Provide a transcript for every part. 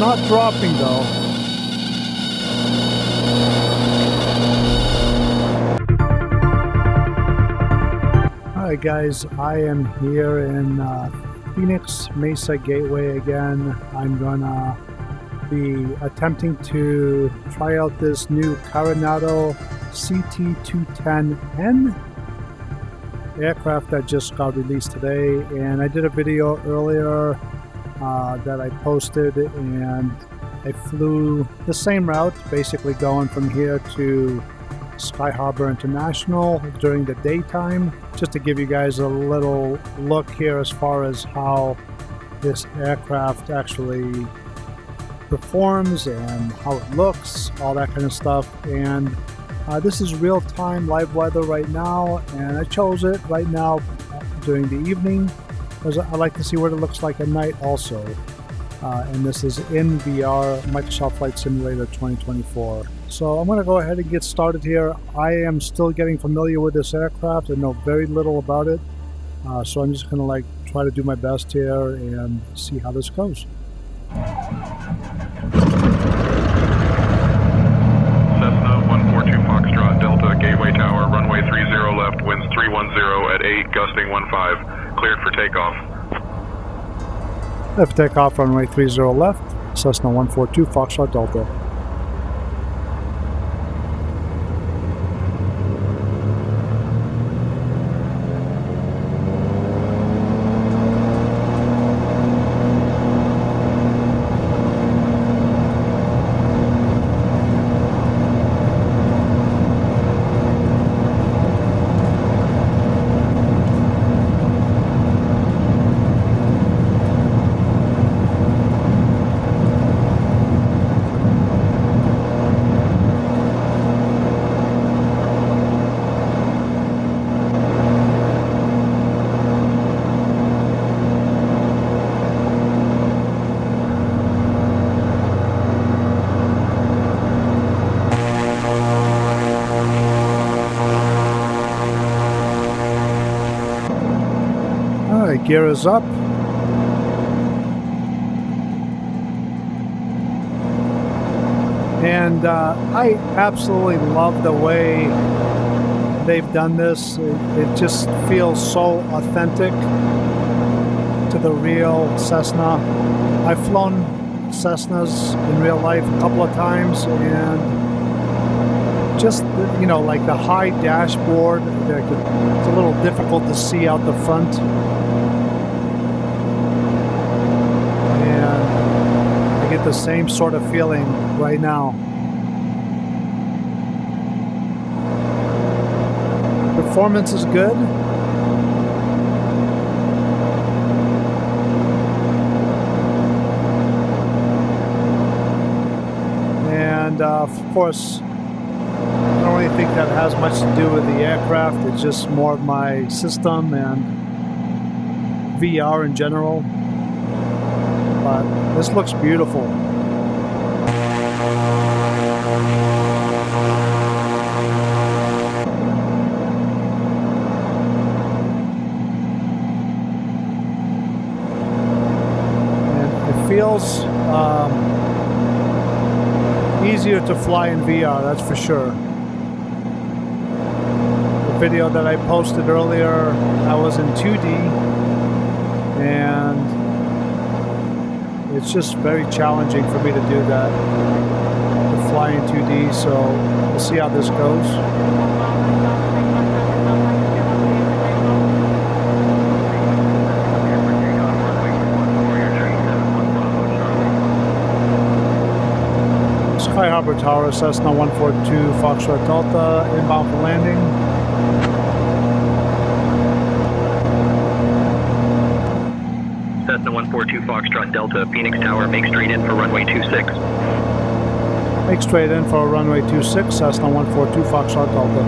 not dropping though. Alright guys, I am here in Phoenix Mesa Gateway again. I'm gonna be attempting to try out this new Carenado CT210N aircraft that just got released today, and I did a video earlier that I posted, and I flew the same route, basically going from here to Sky Harbor International during the daytime, just to give you guys a little look here as far as how this aircraft actually performs and how it looks, all that kind of stuff. And this is real-time live weather right now, and I chose it right now during the evening because I like to see what it looks like at night also. And this is in VR, Microsoft Flight Simulator 2024. So I'm going to go ahead and get started here. I am still getting familiar with this aircraft. I know very little about it. So I'm just going to try to do my best here and see how this goes. Cessna 142 Foxtrot Delta, Gateway Tower, runway 30 left, winds 310 at 8, gusting 15, cleared for takeoff. Left takeoff, runway 30 left, Cessna 142 Foxtrot Delta. Gear is up. And I absolutely love the way they've done this. It just feels so authentic to the real Cessna. I've flown Cessnas in real life a couple of times, and just, you know, like the high dashboard, it's a little difficult to see out the front. Get the same sort of feeling right now. Performance is good. And of course, I don't really think that has much to do with the aircraft. It's just more of my system and VR in general. But this looks beautiful. And it feels easier to fly in VR, that's for sure. The video that I posted earlier, I was in 2D, and it's just very challenging for me to do that, to fly in 2D, so we'll see how this goes. Sky Harbor Tower, Cessna 142 Foxtrot Delta, inbound for landing. Cessna 142 Foxtrot Delta, Phoenix Tower, make straight in for runway 26. Make straight in for runway 26, Cessna 142 Foxtrot Delta.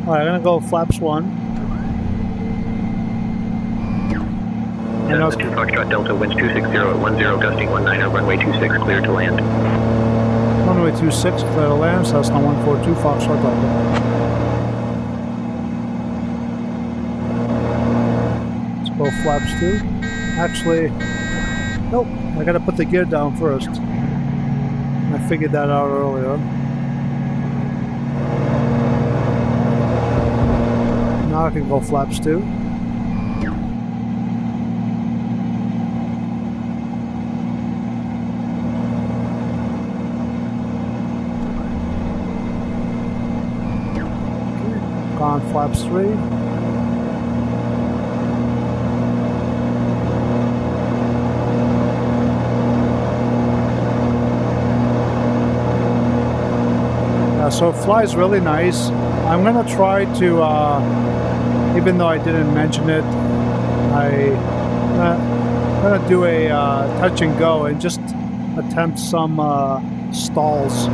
Alright, I'm going to go flaps 1. Cessna 2 Foxtrot Delta, winds 260 at 10, gusting 19 at runway 26, clear to land. Runway 26, clear to land, Cessna 142 Foxtrot Delta. Let's go flaps 2. Actually, Nope, I gotta put the gear down first. I figured that out earlier. Now I can go flaps 2. On flaps 3. So it flies really nice. I'm gonna try to, even though I didn't mention it, I'm gonna do a touch and go and just attempt some stalls.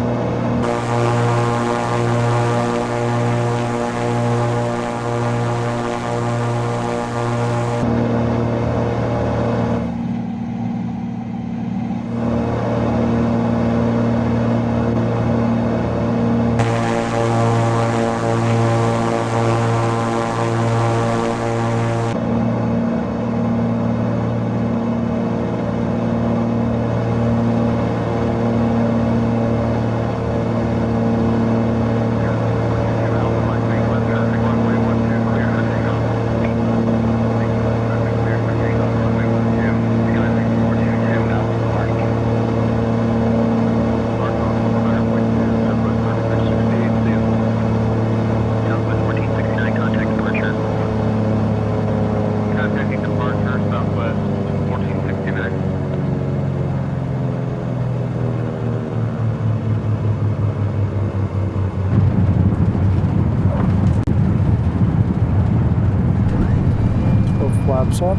Flaps up.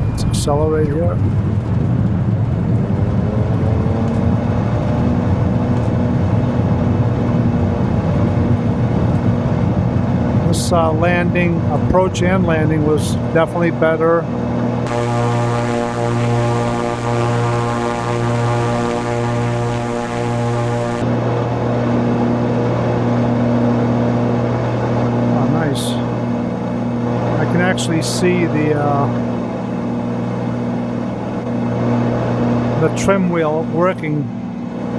Let's accelerate here. This landing, approach and landing was definitely better. Actually see the trim wheel working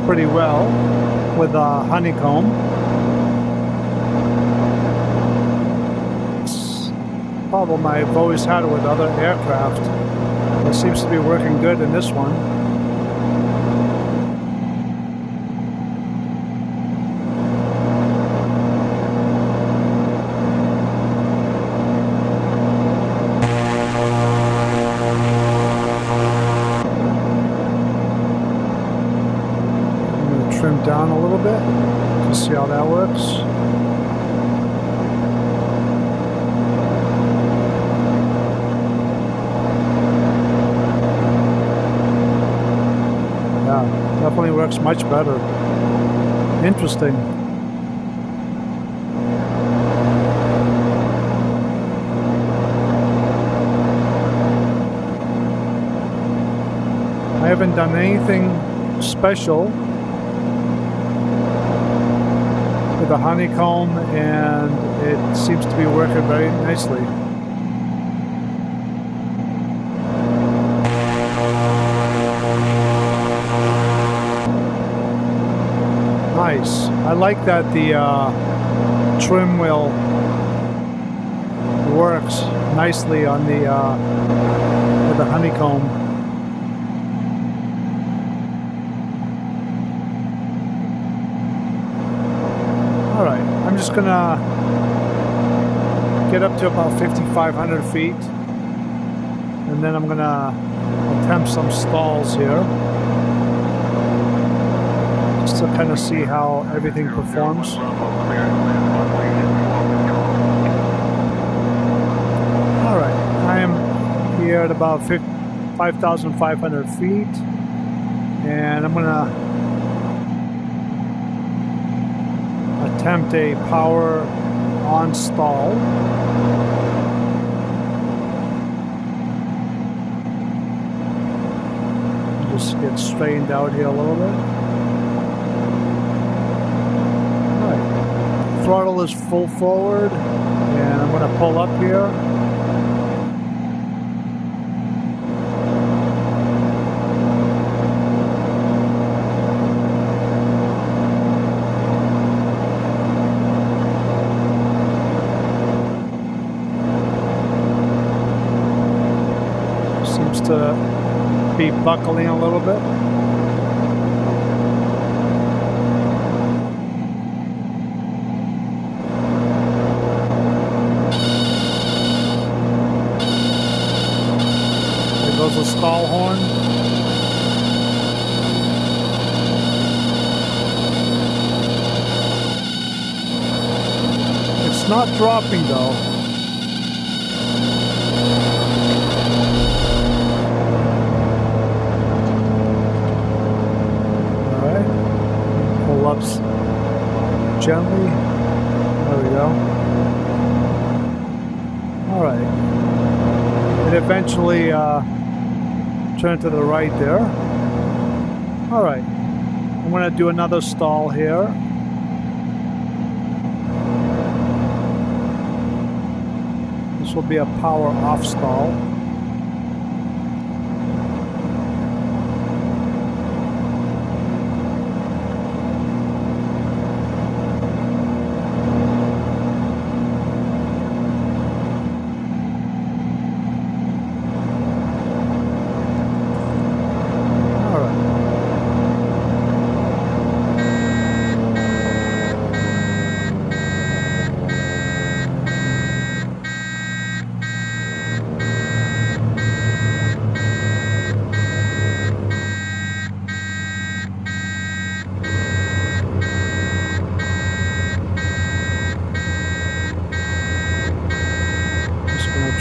pretty well with Honeycomb. It's a problem I've always had with other aircraft. It seems to be working good in this one. Trim down a little bit to see how that works. Yeah, definitely works much better. Interesting. I haven't done anything special with the Honeycomb, and it seems to be working very nicely. Nice. I like that the trim wheel works nicely on the with the Honeycomb. I'm just gonna get up to about 5,500 feet, and then I'm gonna attempt some stalls here, just to kind of see how everything performs. All right, I am here at about 5,500 feet, and I'm gonna attempt a power on stall. Just get straightened out here a little bit. All right. Throttle is full forward, and I'm going to pull up here. Seems to be buckling a little bit. Goes a stall horn. It's not dropping though. Alright. Pull up gently. There we go. Alright. It eventually turn to the right there. All right, I'm going to do another stall here. This will be a power off stall.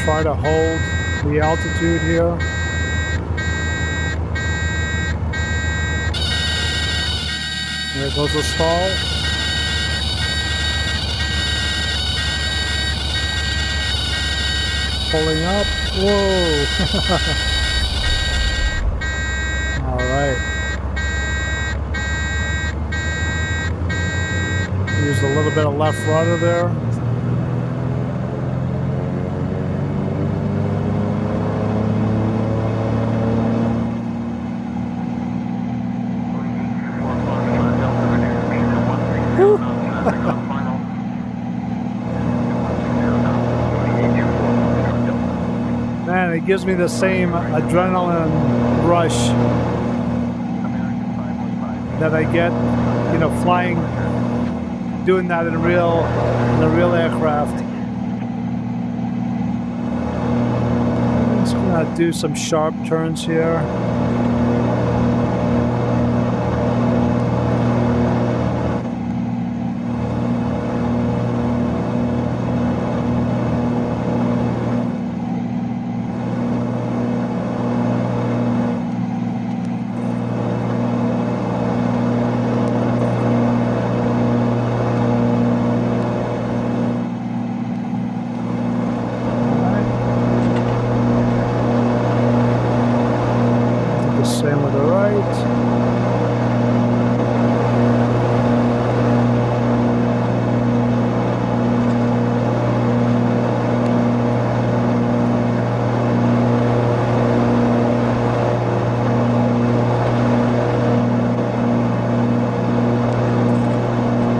Try to hold the altitude here. There goes the stall. Pulling up. Whoa! All right. Use a little bit of left rudder there. Man, it gives me the same adrenaline rush that I get, you know, flying, doing that in a real aircraft. I'm just gonna do some sharp turns here. Same with the right.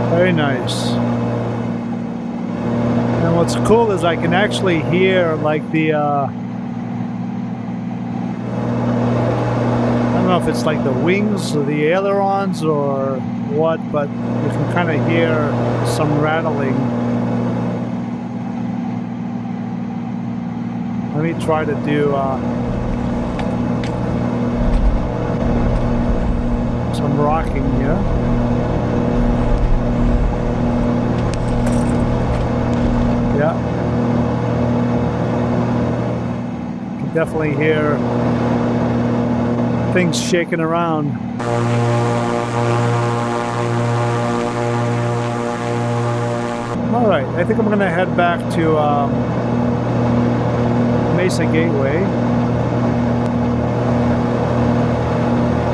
Very nice. And what's cool is I can actually hear like the I don't know if it's like the wings or the ailerons or what, but you can kind of hear some rattling. Let me try to do some rocking here. Yeah. You can definitely hear things shaking around. All right, I think I'm gonna head back to Mesa Gateway.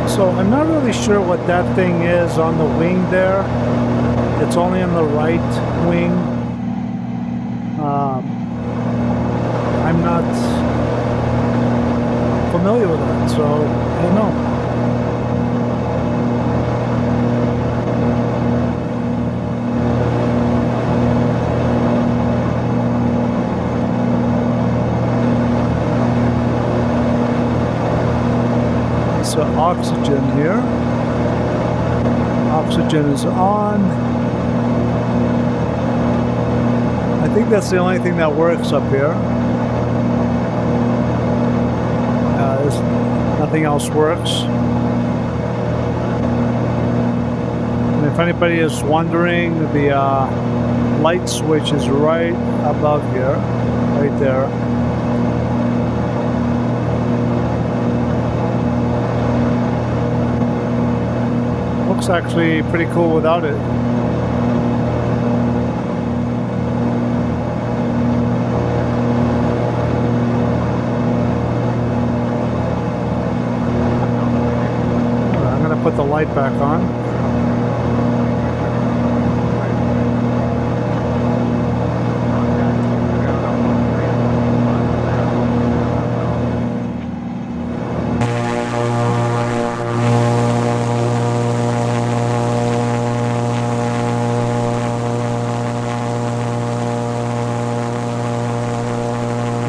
So I'm not really sure what that thing is on the wing there. It's only on the right wing. not familiar with that, so I don't know. So oxygen here. Oxygen is on. I think that's the only thing that works up here. Nothing else works. And if anybody is wondering, the light switch is right above here, right there. Looks actually pretty cool without it. Put the light back on.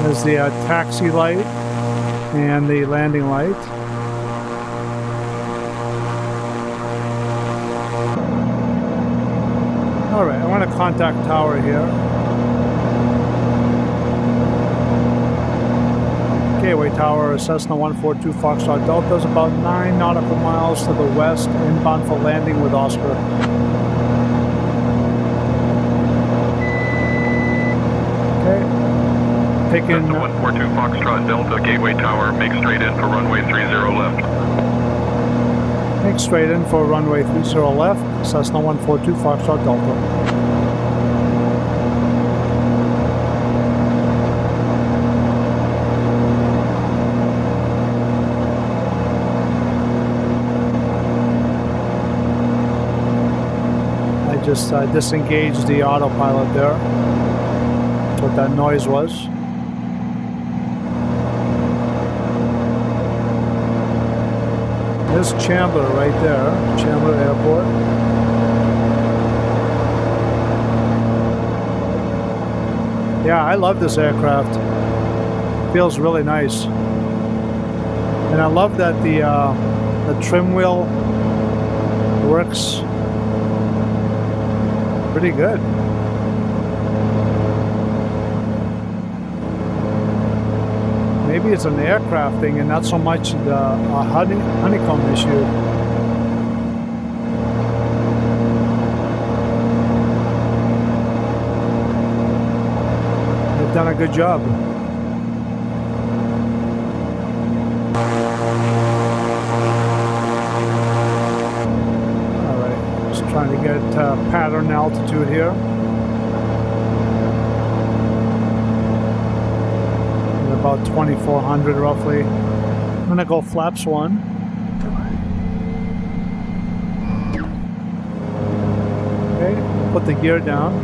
There's the taxi light and the landing light. Alright, I want a contact tower here. Gateway tower, Cessna 142 Foxtrot Delta is about 9 nautical miles to the west, inbound for landing with Oscar. Okay, taking... Cessna 142 Foxtrot Delta, Gateway tower, make straight in for runway 30 left. Make straight in for runway 30 left, Cessna 142 Foxtrot Delta. I just disengaged the autopilot there. That's what that noise was. There's Chandler right there, Chandler Airport. Yeah, I love this aircraft. Feels really nice. And I love that the trim wheel works pretty good. Maybe it's an aircraft thing and not so much the honeycomb issue. They've done a good job. Alright, just trying to get pattern altitude here. About 2,400 roughly. I'm gonna go flaps 1. Okay, put the gear down.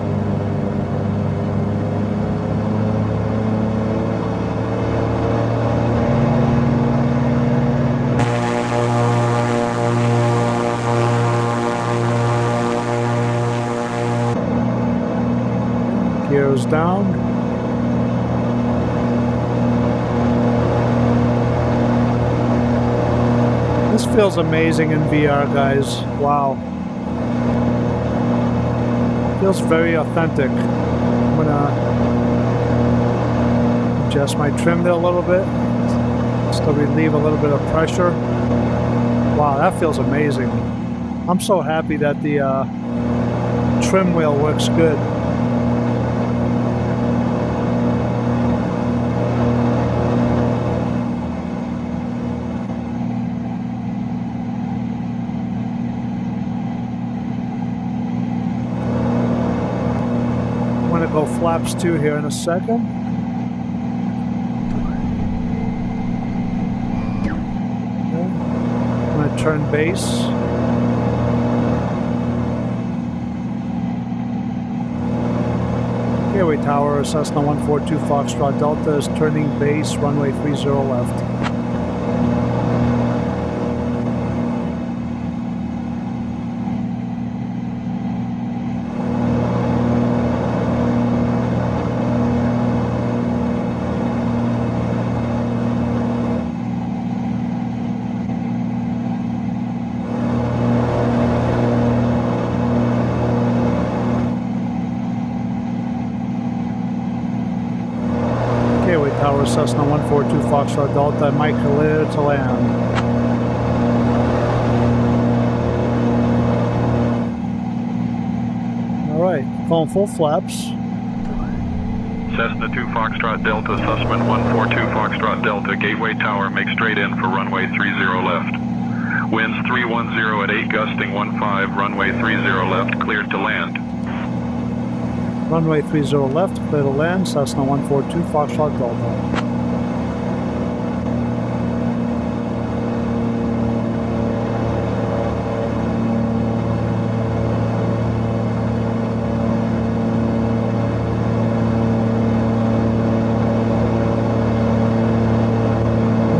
Gears down. This feels amazing in VR, guys. Wow. Feels very authentic. I'm gonna adjust my trim there a little bit just to relieve a little bit of pressure. Wow, that feels amazing. I'm so happy that the trim wheel works good. Go flaps 2 here in a second. Okay. I'm going to turn base. Gateway Tower, Cessna 142 Foxtrot Delta is turning base, runway 30 left. Tower, Cessna 142 Foxtrot Delta, Mike clear to land. Alright, going full flaps. Cessna 2 Foxtrot Delta, Sussman 142 Foxtrot Delta, Gateway Tower, make straight in for runway 30 left. Winds 310 at 8, gusting 15, runway 30 left, cleared to land. Runway 30 left, clear to land, Cessna 142 Foxtrot Delta.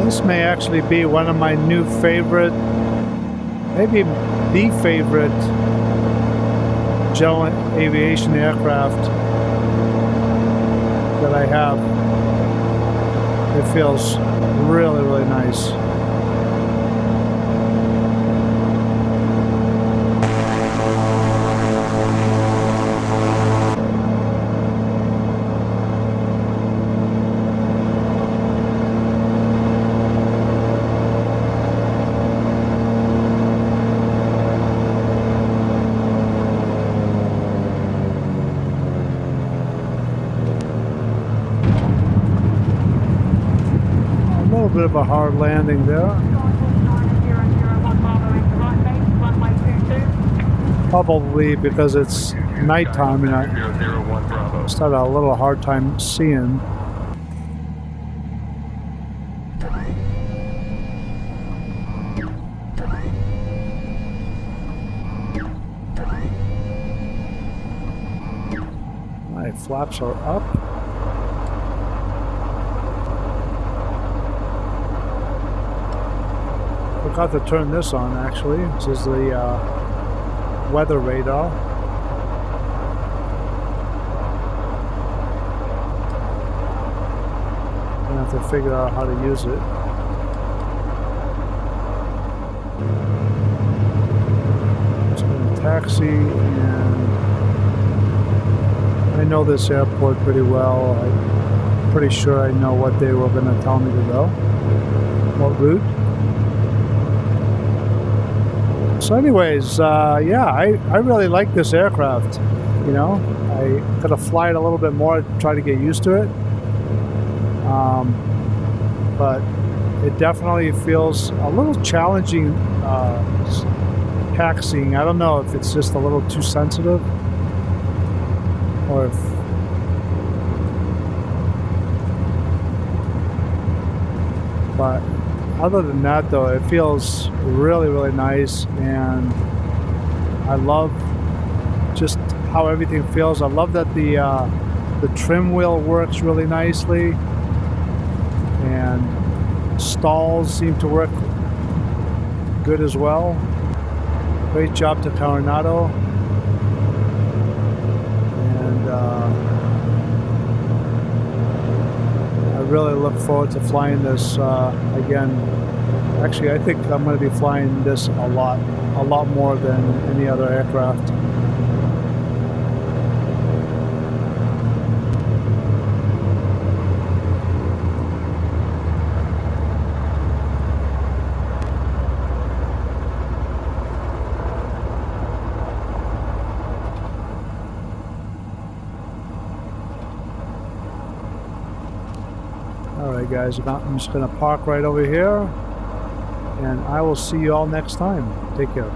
This may actually be one of my new favorite, maybe the favorite general aviation aircraft that I have. It feels really, really nice. Bit of a hard landing there. Probably because it's nighttime and I just had a little hard time seeing. My flaps are up. Forgot to turn this on actually. This is the weather radar. I'm gonna have to figure out how to use it. Just gonna taxi, and I know this airport pretty well. I'm pretty sure I know what they were gonna tell me to go. What route? So anyways, yeah, I really like this aircraft. You know, I gotta fly it a little bit more, try to get used to it. But it definitely feels a little challenging taxiing. I don't know if it's just a little too sensitive or if but other than that, though, it feels really, really nice, and I love just how everything feels. I love that the trim wheel works really nicely, and stalls seem to work good as well. Great job to Carenado, and I really look forward to flying this again. Actually, I think I'm going to be flying this a lot more than any other aircraft. Alright guys, I'm just going to park right over here, and I will see you all next time. Take care.